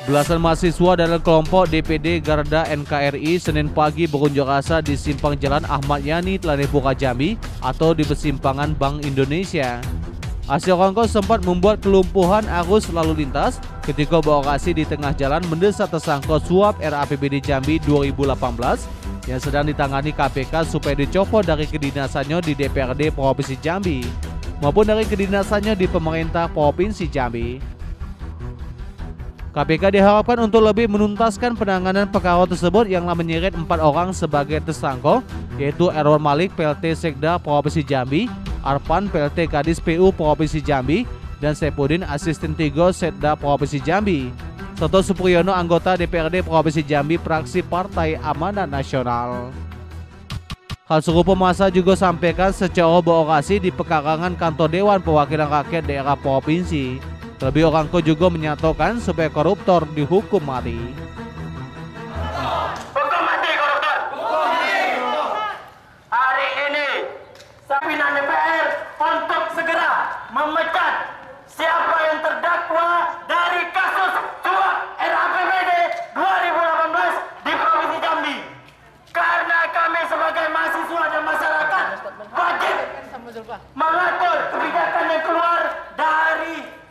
Belasan mahasiswa dalam kelompok DPD Garda NKRI Senin pagi berunjuk rasa di simpang Jalan Ahmad Yani, Tlanepura, Jambi atau di persimpangan Bank Indonesia. Aksi ongkos sempat membuat kelumpuhan arus lalu lintas ketika beroperasi di tengah jalan mendesak tersangka suap RAPBD Jambi 2018 yang sedang ditangani KPK supaya dicopot dari kedinasannya di DPRD Provinsi Jambi maupun dari kedinasannya di pemerintah Provinsi Jambi. KPK diharapkan untuk lebih menuntaskan penanganan perkara tersebut yang menyeret 4 orang sebagai tersangka, yaitu Erwan Malik PLT Sekda Provinsi Jambi, Arpan PLT Kadis PU Provinsi Jambi, dan Saipudin Asisten 3 Sekda Provinsi Jambi, serta Supriyono anggota DPRD Provinsi Jambi fraksi Partai Amanat Nasional. Hal serupa masa juga sampaikan secara berorasi di pekarangan kantor Dewan Perwakilan Rakyat Daerah Provinsi. Terlebih orangko juga menyatakan supaya koruptor dihukum mati. Hukum mati koruptor. Hari ini pimpinan DPR untuk segera memecat siapa yang terdakwa dari kasus suap RAPBD 2018 di Provinsi Jambi. Karena kami sebagai mahasiswa dan masyarakat wajib mengatur kebijakan yang keluar dari